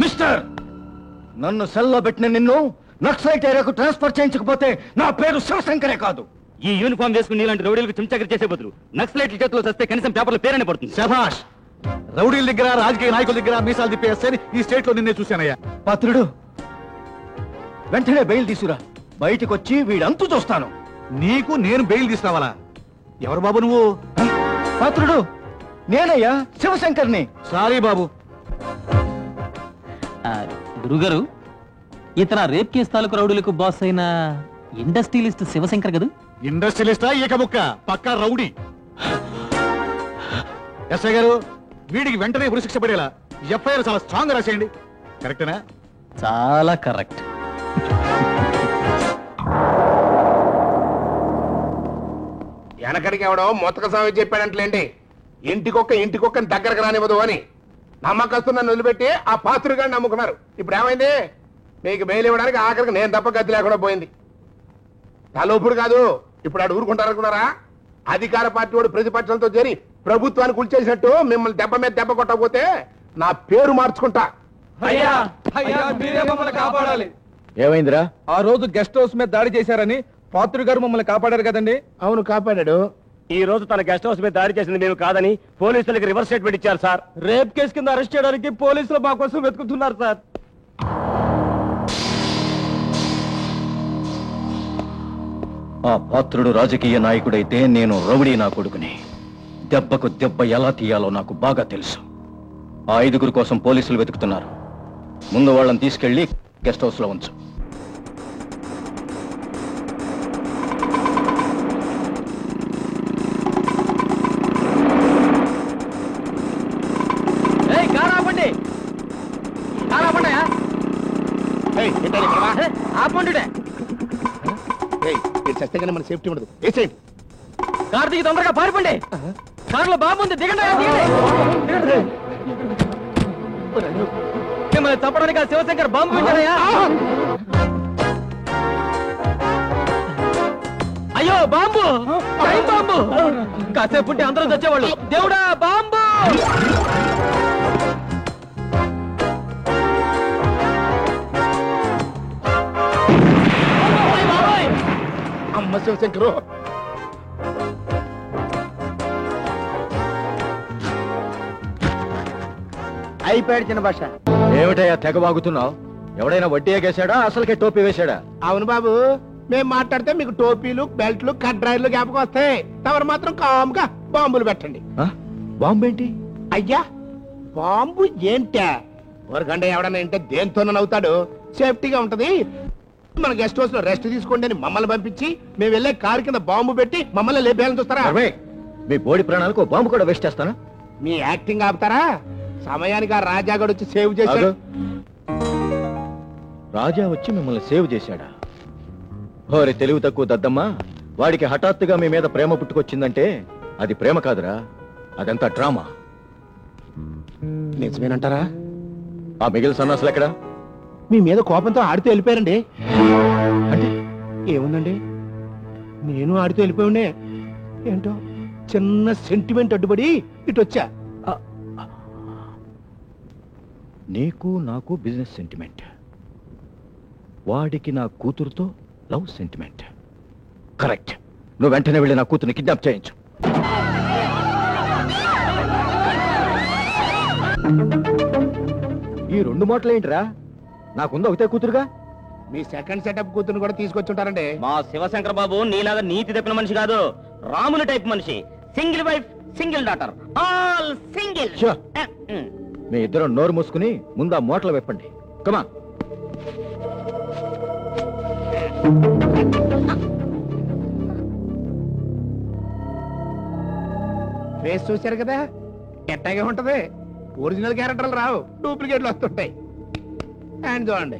Mister, నన్ను సెల్లో పెట్టిన నిన్ను నక్సలైట్ ఏరియాకు ట్రాన్స్ఫర్ చేయించకపోతే నా పేరు శివశంకరే కాదు. ఈ యూనిఫామ్ వేసుకుని ఇలాంటి రౌడీలకు చెంచకరి చేసే బదులు నక్సలైట్ల చేతిలో వస్తే కనీసం పేపర్లో పేరనే పడుతుంది. శభాష్. రౌడీల దగ్గర, రాజకీయ నాయకుల దగ్గర మీసాలు తిప్పేస్తే ఈ స్టేట్ లో నిన్నే చూశానయ్యా. పాత్రుడు, వెంటనే బెయిల్ తీసుకురా. బయటకు వచ్చి వీడంతు చూస్తాను. నీకు నేను బెయిల్ తీసుకురావాలా? ఎవరు బాబు నువ్వు? పాత్రుడు, నేనయ్యా శివశంకర్ని. సారీ బాబు. గురుగారు, ఇతర రేప్ కేసు తాలూకు రౌడీలకు బాస్ అయిన ఇండస్ట్రియలిస్ట్ శివశంకర్ కదా? ఇండస్ట్రియలిస్టా ఏకముక్క పక్కా రౌడీ. ఎస్ఐ గారు, వీడికి వెంటనే ఉరిశిక్ష పడేలా ఎఫ్ఐఆర్ చాలా స్ట్రాంగ్ రాసేయండి. కరెక్టేనా? చాలా కరెక్ట్. వెనకడికి ఎవడో మొత్తక స్వామి చెప్పాడంటలేండి, ఇంటికొక్కని దగ్గరకు రానివ్వదు అని. నమ్మకస్తు నన్ను వదిలిపెట్టి ఆ పాత్రుగాడిని నమ్ముకున్నారు. ఇప్పుడు ఏమైంది? మీకు బెయిల్ ఇవ్వడానికి ఆఖరికి నేను తప్ప గతి లేకుండా పోయింది. తలోపుడు కాదు, ఇప్పుడు ఆడు ఊరుకుంటారనుకున్నారా? అధికార పార్టీ వాడు ప్రతిపక్షాలతో చేరి ప్రభుత్వాన్ని కూల్చేసినట్టు మిమ్మల్ని దెబ్బ మీద దెబ్బ కొట్టకపోతే నా పేరు మార్చుకుంటా. ఏమైందిరా? ఆ రోజు గెస్ట్ హౌస్ మీద దాడి చేశారని పాత్రుడు గారు మమ్మల్ని కాపాడారు కదండి. అవును, కాపాడాడు. ఈ రోజు తన గెస్ట్ హౌస్ మీద దాడి చేసింది మేము కాదని పోలీసులకి రివర్స్ స్టేట్మెంట్ ఇచ్చారు సార్. రేప్ కేసు కింద అరెస్ట్ చేయడానికి పోలీసులు మా కోసం వెతుకుతున్నారు సార్. ఆ పాత్రుడు రాజకీయ నాయకుడైతే నేను రౌడీ నా కొడుకుని. దెబ్బకు దెబ్బ ఎలా తీయాలో నాకు బాగా తెలుసు. ఆ 5 కోసం పోలీసులు వెతుకుతున్నారు. ముందు వాళ్ళని తీసుకెళ్లి గెస్ట్ హౌస్ లో ఉంచు. చస్తే మన సేఫ్టీ ఉండదు. వేసేయండి. కార్తీక్, తొందరగా పారిపోండి. కారులో బాంబు ఉంది, దిగండి. మిమ్మల్ని తప్పడానికి ఆ శివశంకర్ బాంబు పెట్టాడయ్యా. అయ్యో బాంబు, టైం బాంబు. కాసేపు ఉంటే అందరూ తెచ్చేవాళ్ళు. దేవుడా, బాంబు! అమ్మ శివశంకరు, అయిపోయాడు చిన్న భాష. ఏమిటయ్యా తెగ వాగుతున్నావు? ఎవడైనా వడ్డీ ఎగేశాడా, అసలుకే టోపీ వేశాడా? అవును బాబు, మేము మాట్లాడితే మీకు టోపీలు, బెల్ట్లు, కడ్రాయిలు జ్ఞాపకం వస్తాయి. తమరు మాత్రం కామ్గా బాంబులు పెట్టండి. బాంబు ఏంటి? అయ్యా, బాంబు ఏంటా? వరగండ ఎవడన్నా అంటే దేంతోనూ నవ్వుతాడు. సేఫ్టీగా ఉంటది. మన గెస్ట్ హౌస్ లో రెస్ట్ తీసుకోండి అని మమ్మల్ని పంపించి మేము వెళ్ళే కారు కింద బాంబు పెట్టి మమ్మల్ని లేపేయాలని చూస్తారా? మీ బోడి ప్రాణాలకు బాంబు కూడా వేస్ట్ చేస్తానా? మీ యాక్టింగ్ ఆపుతారా? సమయానికి ఆ రాజాగడు వచ్చి సేవ్ చేశాడు. రాజా వచ్చి మిమ్మల్ని సేవ్ చేశాడా? ఓరి తెలివి తక్కువ దద్దమ్మా, వాడికి హఠాత్తుగా మీ మీద ప్రేమ పుట్టుకొచ్చిందంటే అది ప్రేమ కాదురా, అదంతా డ్రామా. నిజమేనంటారా? ఆ మిగిలిన సన్నాసులు ఎక్కడా? మీ మీద కోపంతో ఆడితే వెళ్ళిపోయారండి. అంటే ఏముందండి, నేను ఆడితే వెళ్ళిపోయానే. ఏంటో చిన్న సెంటిమెంట్ అడ్డుపడి ఇటు వచ్చా. నీకు నాకు బిజినెస్ సెంటిమెంట్, వాడికి నా కూతురుతో లవ్ సెంటిమెంట్. కరెక్ట్. నువ్వు వెంటనే వెళ్ళి నా కూతురుని కిడ్నాప్ చేయించు. ఈ 2 మాటలు ఏంటిరా? నాకుంది ఒకటే కూతురుగా. మీ సెకండ్ సెటప్ కూతురు కూడా తీసుకొచ్చుంటారండి. మా శివశంకర్ బాబు నీలాగా నీతి తప్పిన మనిషి కాదు, రాముని టైప్ మనిషి. Single wife, single daughter, all single. మీ ఇద్దరు నోరు మూసుకుని ముందు ఆ మూటలు వెప్పండి. కమా. ఫేస్ చూశారు కదా, ఎట్టాగే ఉంటది. ఒరిజినల్ క్యారెక్టర్లు రావు, డూప్లికేట్లు వస్తుంటాయి. అండ్ చూడండి.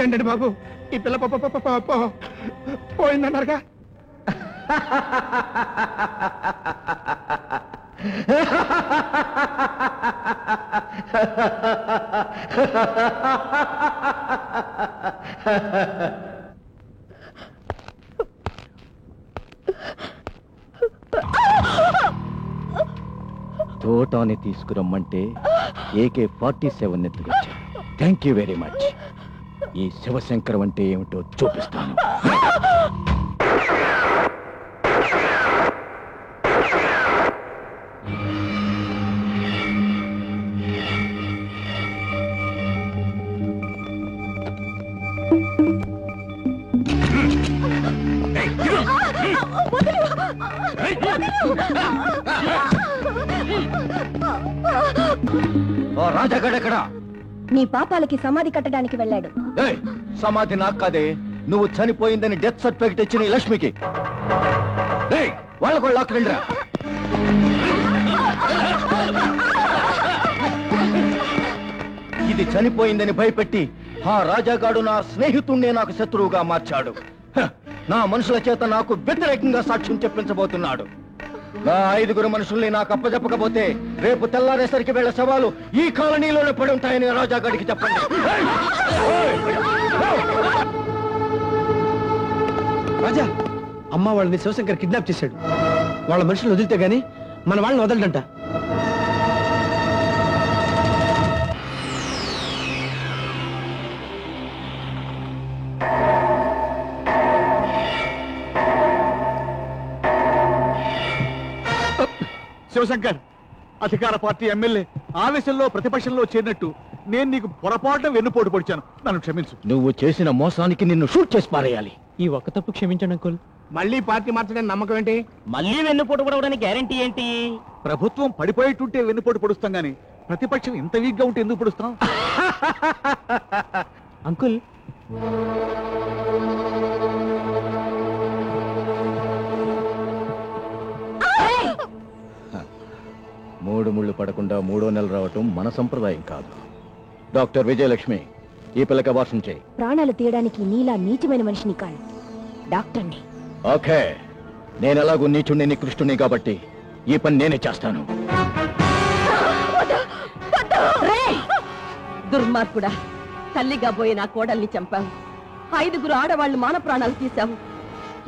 ఏంటండి బాబు ఈ పిల్ల పోయిందన్నారుగా. తోటాన్ని తీసుకురమ్మంటే AK-47 ఎత్తుకొచ్చా. Thank you very much. ఈ శివశంకరం అంటే ఏమిటో చూపిస్తాను. ఓ రాజాగడెక్కడా? నీ పాపాలకి సమాధి కట్టడానికి వెళ్ళాడు. ఏయ్, సమాధి నాకు కాదే, నువ్వు చనిపోయిందని డెత్ సర్టిఫికెట్ ఇచ్చిన ఈ లక్ష్మికి. ఏయ్, వాళ్ళకు లాక్కరండిరా. ఇది చనిపోయిందని భయపెట్టి ఆ రాజాగాడు నా స్నేహితుణ్ణే నాకు శత్రువుగా మార్చాడు. హ, నా మనుషుల చేత నాకు వ్యతిరేకంగా సాక్ష్యం చెప్పించబోతున్నాడు. నా 5 మనుషుల్ని నాకు అప్పచెప్పకపోతే రేపు తెల్లారేసరికి వీళ్ళ శవాలు ఈ కాలనీలోనే పడి ఉంటాయని రాజాగాడికి చెప్పండి. రాజా, అమ్మ వాళ్ళని శివశంకర్ కిడ్నాప్ చేశాడు. వాళ్ళ మనుషులు వదిలితే గాని మన వాళ్ళని వదలడంట. శివశంకర్, అధికార పార్టీ ఎమ్మెల్యే ఆవేశంలో ప్రతిపక్షంలో చేరినట్టు నేను నీకు పొరపాటున వెన్నుపోటు పొడిచాను. నన్ను క్షమించు. నువ్వు చేసిన మోసానికి నిన్ను షూట్ చేసి పారేయాలి. ఈ ఒక్క తప్పు క్షమించండి అంకుల్. మళ్ళీ పార్టీ మార్చడానికి నమ్మకం ఏంటి? మళ్ళీ వెన్నుపోటు పడవడానికి గ్యారెంటీ ఏంటి? ప్రభుత్వం పడిపోయేటుంటే వెన్నుపోటు పొడుస్తాం గాని ప్రతిపక్షం ఇంత వీక్ గా ఉంటే ఎందుకు పొడుస్తాం? అంకుల్, మూడు ముళ్ళు పడకుండా 3వ నెల రావటం మన సంప్రదాయం కాదు. డాక్టర్ విజయలక్ష్మి, ఈ పిల్లకి అబార్షన్ చేయి. ప్రాణాలు తీయడానికి నీలా నీచమైన మనిషిని కాను, డాక్టర్ని. ఓకే, నేను ఎలాగూ నీచుణ్ణి నికృష్టుని కాబట్టి ఈ పని నేనే చేస్తాను. దుర్మార్గుడా, తల్లిగా పోయి నా కోడల్ని చంపావు. 5 ఆడవాళ్లు మాన ప్రాణాలు తీశావు.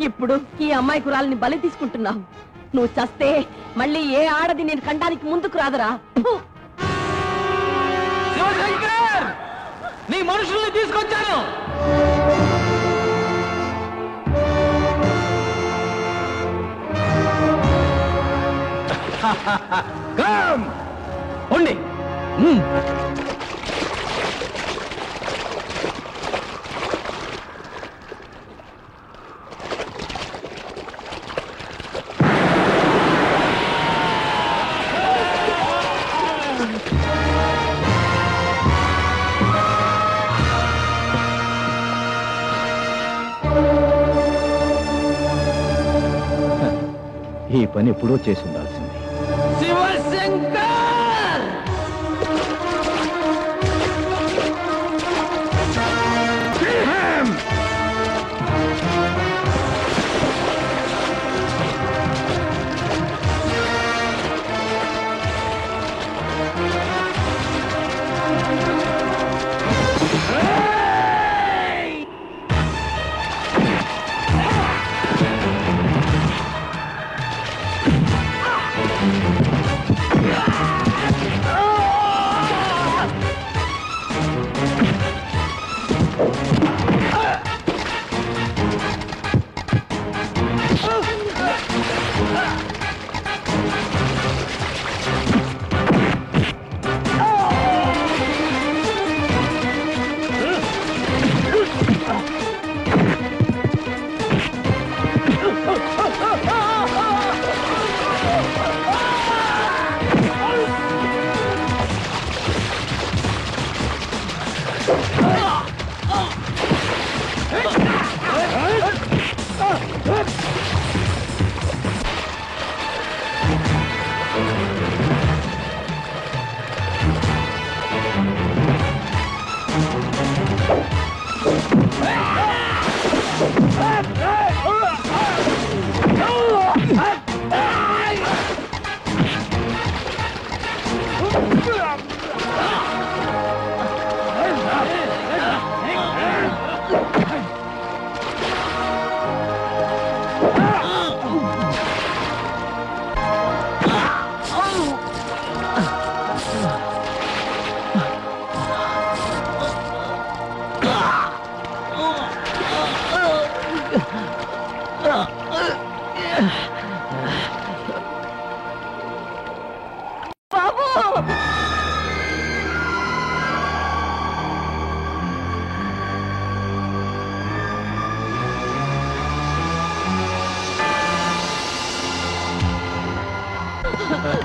ఇప్పుడు ఈ అమ్మాయి కురాలని బలి తీసుకుంటున్నావు. నువ్వు చస్తే మళ్ళీ ఏ ఆడది నేను కండానికి ముందుకు రాదరా. శివశంకర్, నీ మనుషుల్ని తీసుకొచ్చాను. ఉండి. ఈ పని ఎప్పుడో చేసి ఉండాల్సింది. శివశంకర్,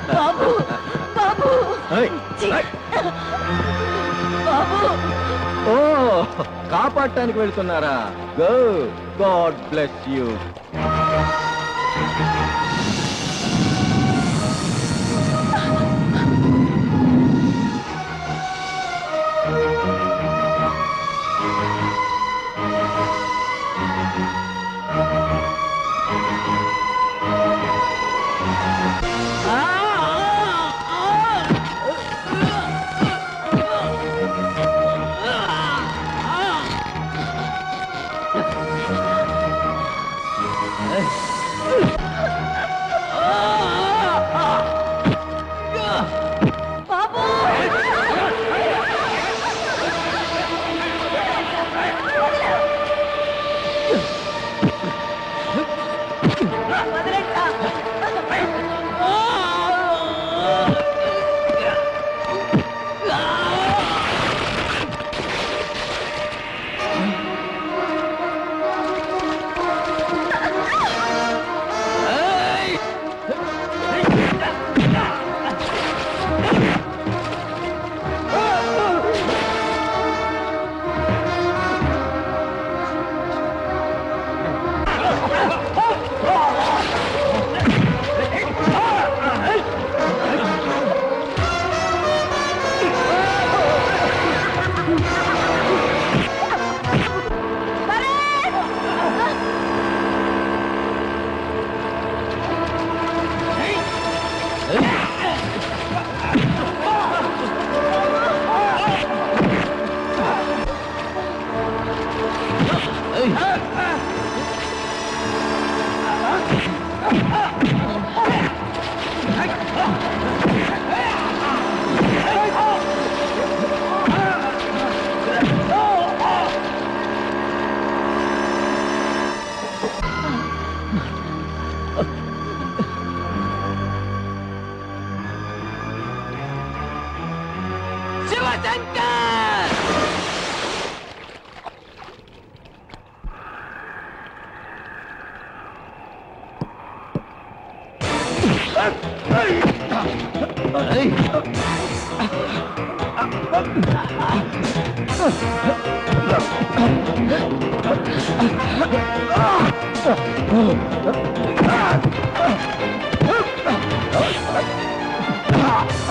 బాబు బాబు ఏయ్, ఛీ! ఏయ్. బాబు ఓ కాపాడటానికి వెళ్తున్నారా go God bless you Babu Ah!